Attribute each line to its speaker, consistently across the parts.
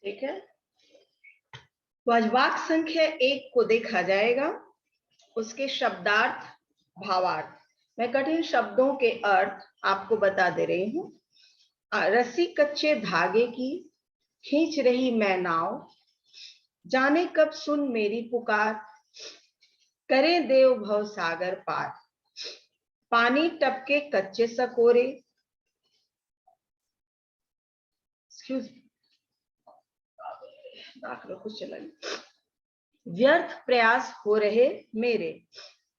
Speaker 1: ठीक है। तो आज वाक्य संख्या 1 को देखा जाएगा, उसके शब्दार्थ, भावार्थ। मैं कठिन शब्दों के अर्थ आपको बता दे रही हूँ। रस्सी कच्चे धागे की, खींच रही मैं नाव, जाने कब सुन मेरी पुकार, करे देव भव सागर पार, पानी टपके कच्चे सकोरे, दाखिल कुछ चला, व्यर्थ प्रयास हो रहे मेरे,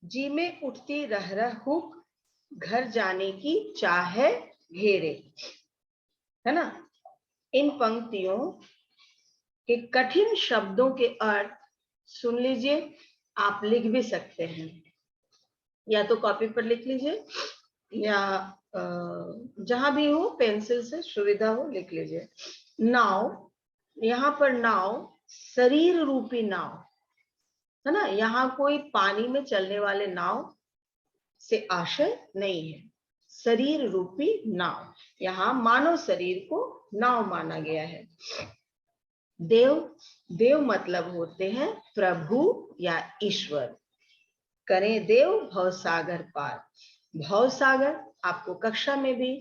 Speaker 1: जी में उठती रह रह हुक, घर जाने की चाह है घेरे। है ना। इन पंक्तियों के कठिन शब्दों के अर्थ सुन लीजिए। आप लिख भी सकते हैं, या तो कॉपी पर लिख लीजिए, या जहां भी हो पेंसिल से सुविधा हो लिख लीजिए। नाव, यहाँ पर नाव शरीर रूपी नाव है ना। यहाँ कोई पानी में चलने वाले नाव से आशय नहीं है। शरीर रूपी नाव, यहाँ मानव शरीर को नाव माना गया है। देव, देव मतलब होते हैं प्रभु या ईश्वर। करें देव भवसागर पार। भवसागर आपको कक्षा में भी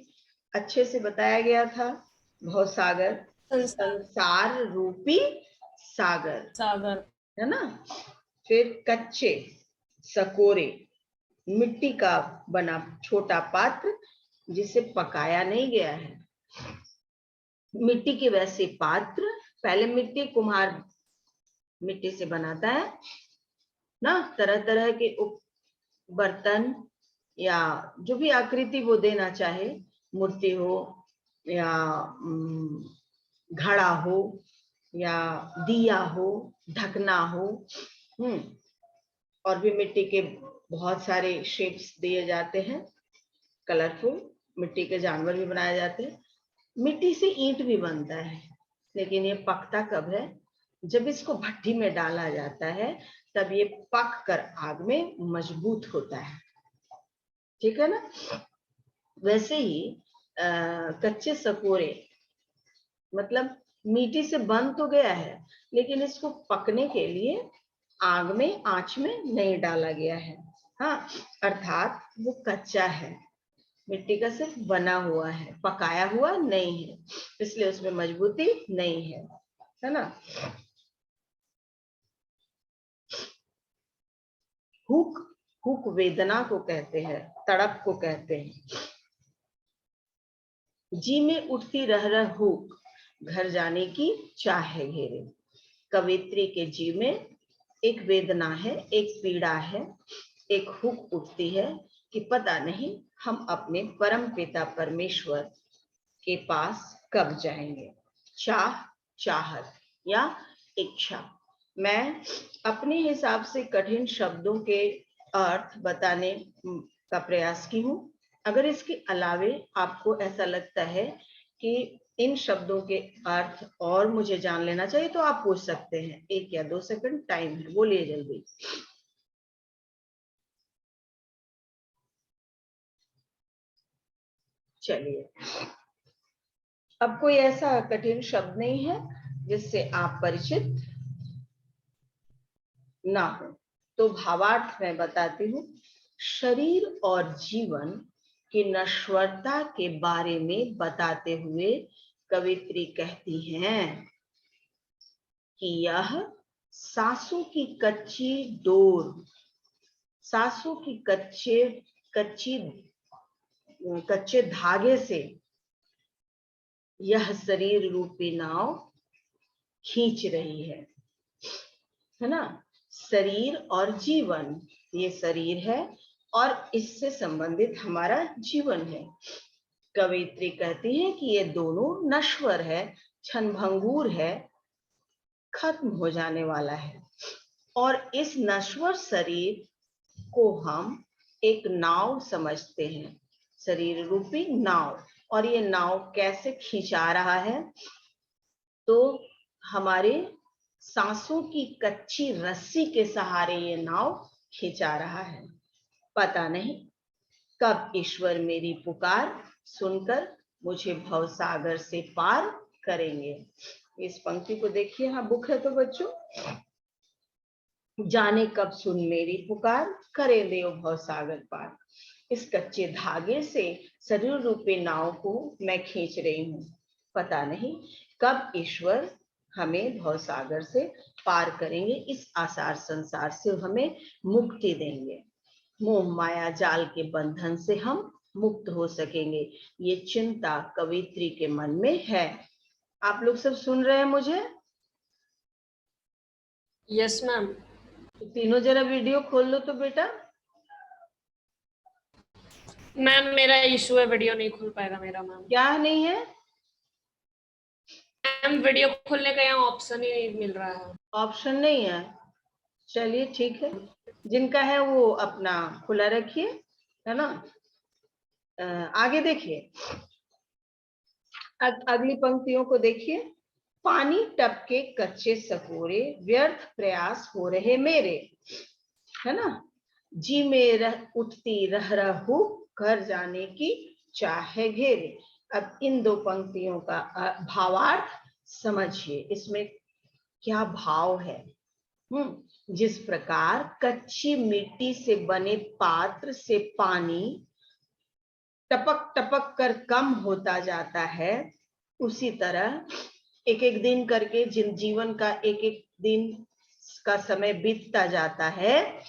Speaker 1: अच्छे से बताया गया था। भवसागर संसार रूपी सागर है ना। फिर कच्चे सकोरे, मिट्टी का बना छोटा पात्र जिसे पकाया नहीं गया है। मिट्टी के वैसे पात्र, पहले मिट्टी कुम्हार मिट्टी से बनाता है ना, तरह तरह के बर्तन या जो भी आकृति वो देना चाहे, मूर्ति हो या घड़ा हो या दिया हो, ढकना हो, और भी मिट्टी के बहुत सारे शेप्स दिए जाते हैं, कलरफुल। मिट्टी के जानवर भी बनाए जाते हैं। मिट्टी से ईंट भी बनता है, लेकिन ये पकता कब है? जब इसको भट्टी में डाला जाता है, तब ये पक कर आग में मजबूत होता है। ठीक है ना। वैसे ही कच्चे सकोरे मतलब मिट्टी से बन तो गया है, लेकिन इसको पकने के लिए आग में, आंच में नहीं डाला गया है। हाँ, अर्थात वो कच्चा है, मिट्टी का सिर्फ बना हुआ है, पकाया हुआ नहीं है, इसलिए उसमें मजबूती नहीं है। है ना। हुक, हुक वेदना को कहते हैं, तड़प को कहते हैं। जी में उठती रह रह हुक, घर जाने की चाह है घेरे। कवित्री के जी में एक वेदना है, एक पीड़ा है, एक हुक उठती है कि पता नहीं हम अपने परम पिता परमेश्वर के पास कब जाएंगे। चाह, चाहत या इच्छा। मैं अपने हिसाब से कठिन शब्दों के अर्थ बताने का प्रयास की हूँ। अगर इसके अलावे आपको ऐसा लगता है कि इन शब्दों के अर्थ और मुझे जान लेना चाहिए, तो आप पूछ सकते हैं। 1 या 2 सेकंड टाइम है, बोलिए जल्दी। चलिए, अब कोई ऐसा कठिन शब्द नहीं है जिससे आप परिचित ना हो, तो भावार्थ मैं बताती हूँ। शरीर और जीवन की नश्वरता के बारे में बताते हुए कवित्री कहती हैं कि यह सांसों की कच्ची डोर, सांसों की कच्चे धागे से यह शरीर रूपी नाव खींच रही है ना। शरीर और जीवन, ये शरीर है और इससे संबंधित हमारा जीवन है। कवित्री कहती है कि ये दोनों नश्वर है, क्षणभंगुर है, खत्म हो जाने वाला है, और इस नश्वर शरीर को हम एक नाव समझते हैं, शरीर रूपी नाव। और ये नाव कैसे खींचा रहा है? तो हमारे सांसों की कच्ची रस्सी के सहारे ये नाव खींचा रहा है। पता नहीं कब ईश्वर मेरी पुकार सुनकर मुझे भवसागर से पार करेंगे। इस पंक्ति को देखिए, हाँ बुक है तो बच्चों। जाने कब सुन मेरी पुकार, करे देव भव सागर पार। इस कच्चे धागे से शरीर रूपी नाव को मैं खींच रही हूँ। पता नहीं कब ईश्वर हमें भव सागर से पार करेंगे, इस आसार संसार से हमें मुक्ति देंगे। मोह माया जाल के बंधन से हम मुक्त हो सकेंगे। ये चिंता कवित्री के मन में है। आप लोग सब सुन रहे हैं मुझे?
Speaker 2: Yes ma'am.
Speaker 1: तीनों जरा वीडियो खोल लो तो बेटा।
Speaker 2: मैम मेरा इशू है, वीडियो नहीं खुल पाएगा मेरा। मैम
Speaker 1: क्या नहीं है?
Speaker 2: मैम वीडियो खोलने का यहाँ ऑप्शन ही नहीं मिल रहा है।
Speaker 1: ऑप्शन नहीं है? चलिए ठीक है, जिनका है वो अपना खुला रखिए, है ना। आगे देखिए, अगली पंक्तियों को देखिए। पानी टपके कच्चे सकोरे, व्यर्थ प्रयास हो रहे मेरे, है ना। जी में उठती रह रहू, घर जाने की चाहे घेरे। अब इन दो पंक्तियों का भावार्थ समझिए, इसमें क्या भाव है। जिस प्रकार कच्ची मिट्टी से बने पात्र से पानी टपक टपक कर कम होता जाता है, उसी तरह एक एक दिन करके जिन जीवन का एक एक दिन का समय बीतता जाता है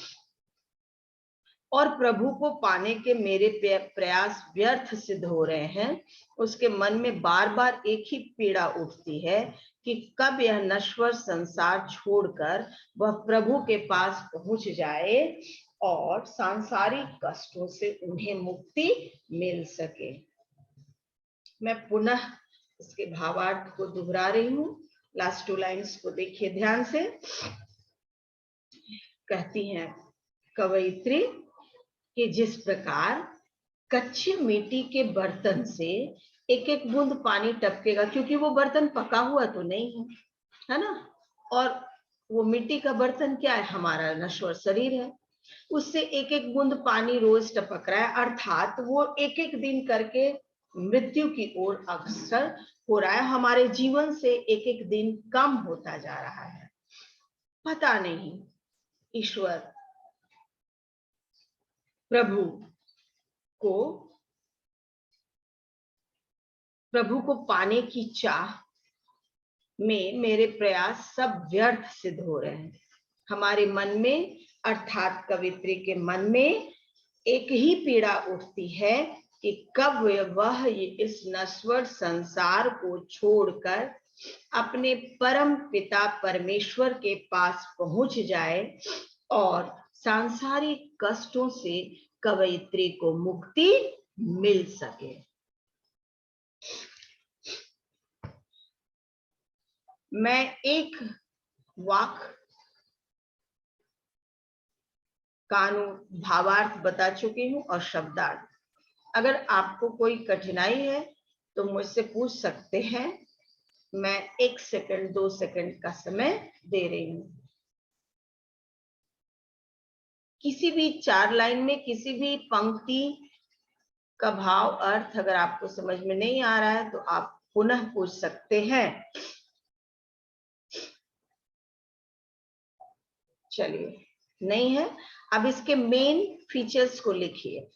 Speaker 1: और प्रभु को पाने के मेरे प्रयास व्यर्थ सिद्ध हो रहे हैं, उसके मन में बार बार एक ही पीड़ा उठती है कि कब यह नश्वर संसार छोड़कर वह प्रभु के पास पहुंच जाए और सांसारिक कष्टों से उन्हें मुक्ति मिल सके। मैं पुनः इसके भावार्थ को दोहरा रही हूँ। लास्ट 2 लाइन्स को देखिए ध्यान से। कहती हैं कवयित्री कि जिस प्रकार कच्ची मिट्टी के बर्तन से एक एक बूंद पानी टपकेगा, क्योंकि वो बर्तन पका हुआ तो नहीं है, है ना। और वो मिट्टी का बर्तन क्या है? हमारा नश्वर शरीर है। उससे एक एक बूंद पानी रोज टपक रहा है, अर्थात वो एक एक दिन करके मृत्यु की ओर अग्रसर हो रहा है। हमारे जीवन से एक एक दिन कम होता जा रहा है। पता नहीं ईश्वर प्रभु को पाने की चाह में मेरे प्रयास सब व्यर्थ सिद्ध हो रहे हैं। हमारे मन में अर्थात कवित्री के मन में एक ही पीड़ा उठती है कि कब वह इस नश्वर संसार को छोड़कर अपने परम पिता परमेश्वर के पास पहुंच जाए और सांसारिक कष्टों से कवयित्री को मुक्ति मिल सके। मैं एक वाक्य भावार्थ बता चुकी हूँ और शब्दार्थ। अगर आपको कोई कठिनाई है तो मुझसे पूछ सकते हैं। मैं 1 सेकंड 2 सेकंड का समय दे रही हूँ। किसी भी 4 लाइन में किसी भी पंक्ति का भाव अर्थ अगर आपको समझ में नहीं आ रहा है तो आप पुनः पूछ सकते हैं। चलिए, नहीं है। अब इसके मेन फीचर्स को लिखिए।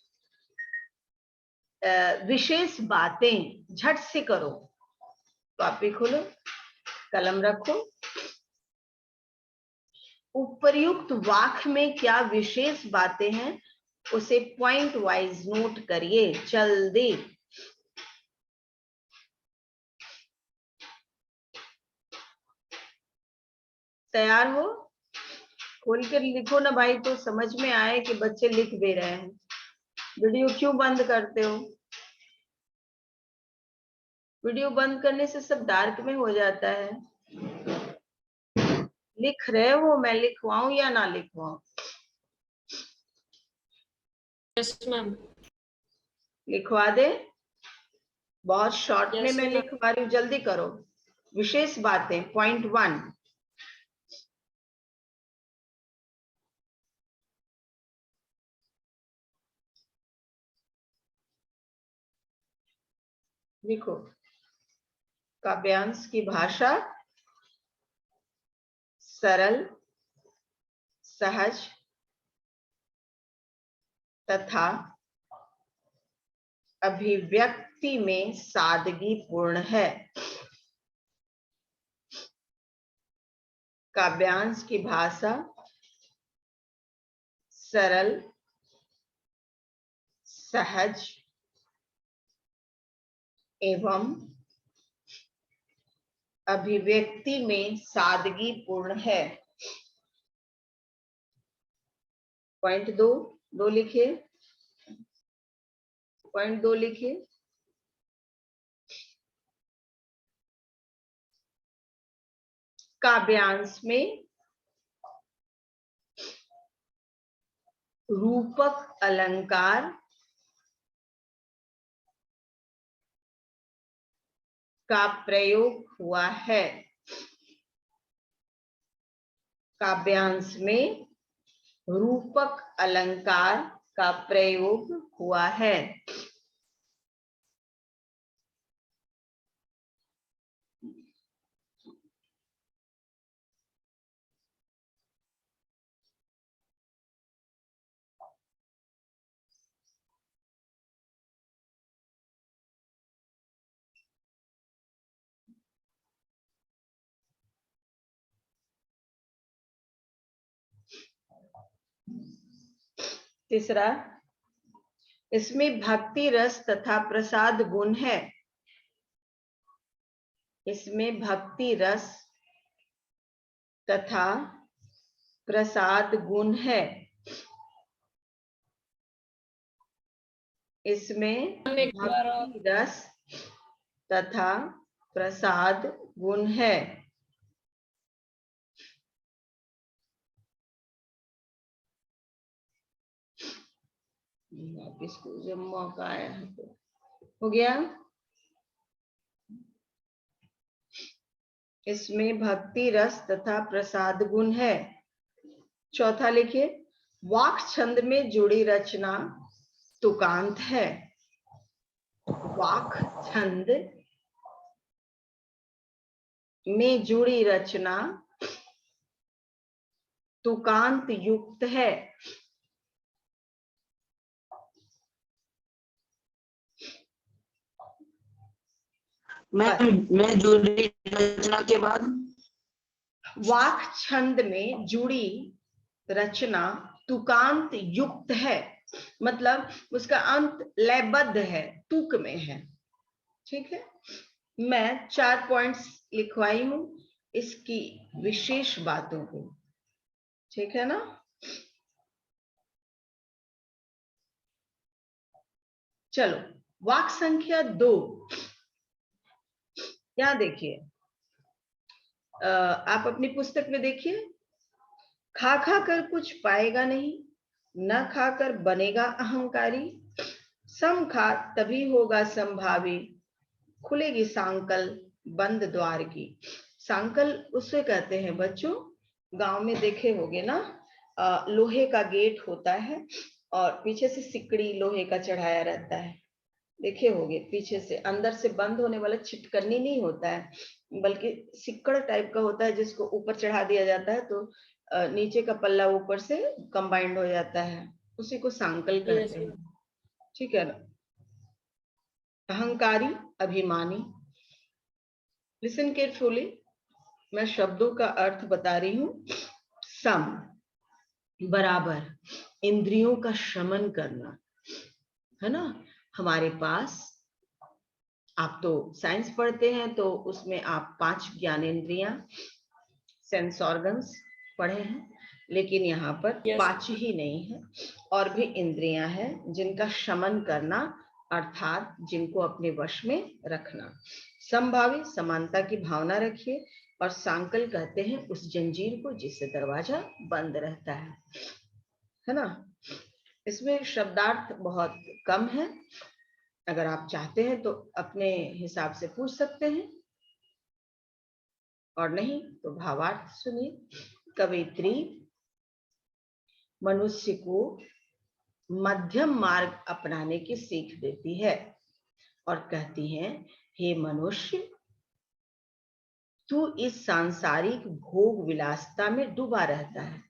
Speaker 1: विशेष बातें झट से करो। कॉपी खोलो, कलम रखो। उपर्युक्त वाक्य में क्या विशेष बातें हैं उसे पॉइंट वाइज नोट करिए। जल्दी। तैयार हो? खोल कर लिखो ना भाई, तो समझ में आए कि बच्चे लिख भी रहे हैं। वीडियो क्यों बंद करते हो? वीडियो बंद करने से सब डार्क में हो जाता है। लिख रहे हो, मैं लिखवाऊं या ना लिखवाऊं?
Speaker 2: Yes ma'am.
Speaker 1: लिखवा दे? बहुत शॉर्ट में
Speaker 2: Yes,
Speaker 1: मैं लिखवा रही हूँ, जल्दी करो। विशेष बातें, पॉइंट 1। लिखो। काव्यांश की भाषा सरल, सहज तथा अभिव्यक्ति में सादगी पूर्ण है। काव्यांश की भाषा सरल, सहज एवं अभिव्यक्ति में सादगी पूर्ण है। पॉइंट दो लिखिए, पॉइंट 2 लिखिए। काव्यांश में रूपक अलंकार का प्रयोग हुआ है। काव्यांश में रूपक अलंकार का प्रयोग हुआ है। तीसरा, इसमें भक्ति रस तथा प्रसाद गुण है। इसमें भक्ति रस तथा प्रसाद गुण है। इसमें भक्ति रस तथा प्रसाद गुण है। इसको जब मौका आया है तो हो गया। इसमें भक्ति रस तथा प्रसाद गुण है। चौथा लिखिए, वाक छंद में जुड़ी रचना तुकांत है। वाक छंद में जुड़ी रचना तुकांत युक्त है।
Speaker 3: मैं जुड़ी रचना के बाद
Speaker 1: वाक छंद में जुड़ी रचना तुकांत युक्त है, मतलब उसका अंत लयबद्ध है, तुक में है। ठीक है, मैं 4 पॉइंट्स लिखवाई हूं इसकी विशेष बातों को। ठीक है ना। चलो, वाक संख्या 2, यहां देखिए, आप अपनी पुस्तक में देखिए। खा खा कर कुछ पाएगा नहीं, न खाकर बनेगा अहंकारी, सम खा तभी होगा संभावी, खुलेगी सांकल बंद द्वार की। सांकल उसे कहते हैं बच्चों, गांव में देखे होगे ना, लोहे का गेट होता है और पीछे से सिकड़ी लोहे का चढ़ाया रहता है, देखे होगे। पीछे से, अंदर से बंद होने वाला छिटकनी नहीं होता है, बल्कि सिक्कड़ टाइप का होता है जिसको ऊपर चढ़ा दिया जाता है तो नीचे का पल्ला ऊपर से कंबाइंड हो जाता है, उसी को सांकल कहते हैं। ठीक है ना। अहंकारी, अभिमानी। लिसन केयरफुली, मैं शब्दों का अर्थ बता रही हूं। सम, बराबर, इंद्रियों का शमन करना, है ना। हमारे पास, आप तो साइंस पढ़ते हैं तो उसमें आप 5 ज्ञानेंद्रियां, सेंस ऑर्गन्स पढ़े हैं, लेकिन यहाँ पर 5 ही नहीं है, और भी इंद्रियां हैं जिनका शमन करना, अर्थात जिनको अपने वश में रखना। संभावी, समानता की भावना रखिए, और सांकल कहते हैं उस जंजीर को जिससे दरवाजा बंद रहता है ना। इसमें शब्दार्थ बहुत कम है, अगर आप चाहते हैं तो अपने हिसाब से पूछ सकते हैं, और नहीं तो भावार्थ सुनिए। कवयित्री मनुष्य को मध्यम मार्ग अपनाने की सीख देती है और कहती हैं, हे मनुष्य, तू इस सांसारिक भोग विलासता में डूबा रहता है,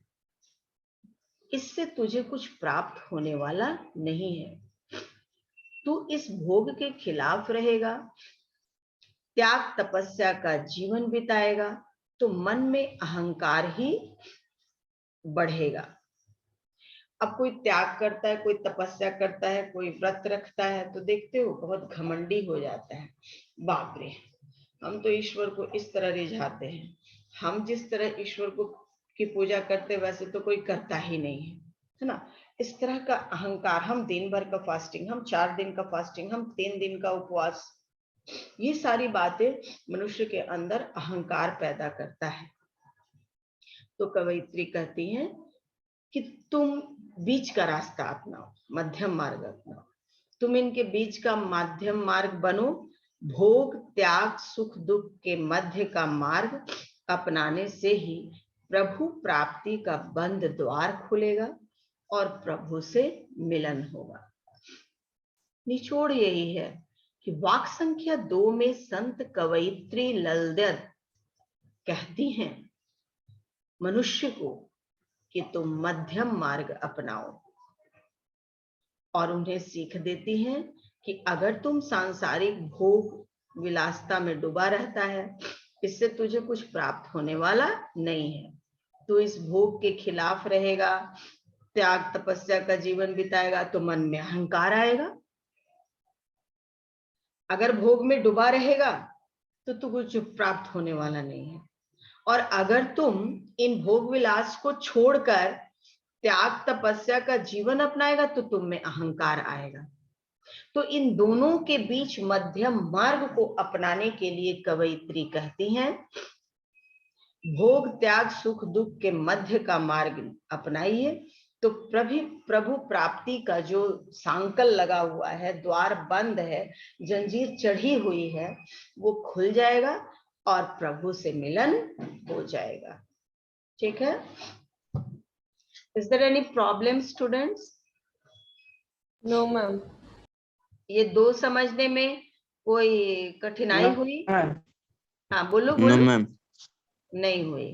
Speaker 1: इससे तुझे कुछ प्राप्त होने वाला नहीं है। तू इस भोग के खिलाफ रहेगा, त्याग तपस्या का जीवन बिताएगा तो मन में अहंकार ही बढ़ेगा। अब कोई त्याग करता है, कोई तपस्या करता है, कोई व्रत रखता है, तो देखते हो बहुत घमंडी हो जाता है। बाप रे, हम तो ईश्वर को इस तरह रिझाते हैं, हम जिस तरह ईश्वर को की पूजा करते वैसे तो कोई करता ही नहीं है ना। इस तरह का अहंकार, हम दिन भर का फास्टिंग, हम 4 दिन का फास्टिंग, हम 3 दिन का उपवास, ये सारी बातें मनुष्य के अंदर अहंकार पैदा करता है। तो कवयित्री कहती हैं कि तुम बीच का रास्ता अपनाओ, मध्यम मार्ग अपनाओ, तुम इनके बीच का मध्यम मार्ग बनो। भोग त्याग सुख दुख के मध्य का मार्ग अपनाने से ही प्रभु प्राप्ति का बंद द्वार खुलेगा और प्रभु से मिलन होगा। निचोड़ यही है कि वाक संख्या 2 में संत कवयित्री ललदर कहती हैं मनुष्य को कि तुम मध्यम मार्ग अपनाओ, और उन्हें सीख देती हैं कि अगर तुम सांसारिक भोग विलासता में डूबा रहता है, इससे तुझे कुछ प्राप्त होने वाला नहीं है। तू इस भोग के खिलाफ रहेगा, त्याग तपस्या का जीवन बिताएगा तो मन में अहंकार आएगा। अगर भोग में डूबा रहेगा तो तू कुछ प्राप्त होने वाला नहीं है। और अगर तुम इन भोग विलास को छोड़कर त्याग तपस्या का जीवन अपनाएगा तो तुम में अहंकार आएगा। तो इन दोनों के बीच मध्यम मार्ग को अपनाने के लिए कवयित्री कहती हैं भोग त्याग सुख दुख के मध्य का मार्ग अपनाइए तो प्रभु प्राप्ति का जो सांकल लगा हुआ है, द्वार बंद है, जंजीर चढ़ी हुई है, वो खुल जाएगा और प्रभु से मिलन हो जाएगा। ठीक है? Is there any problem, students?
Speaker 2: No ma'am.
Speaker 1: ये 2 समझने में कोई कठिनाई हुई? हाँ बोलो
Speaker 3: नो
Speaker 1: बोलो।
Speaker 3: मैम।
Speaker 1: नहीं हुई।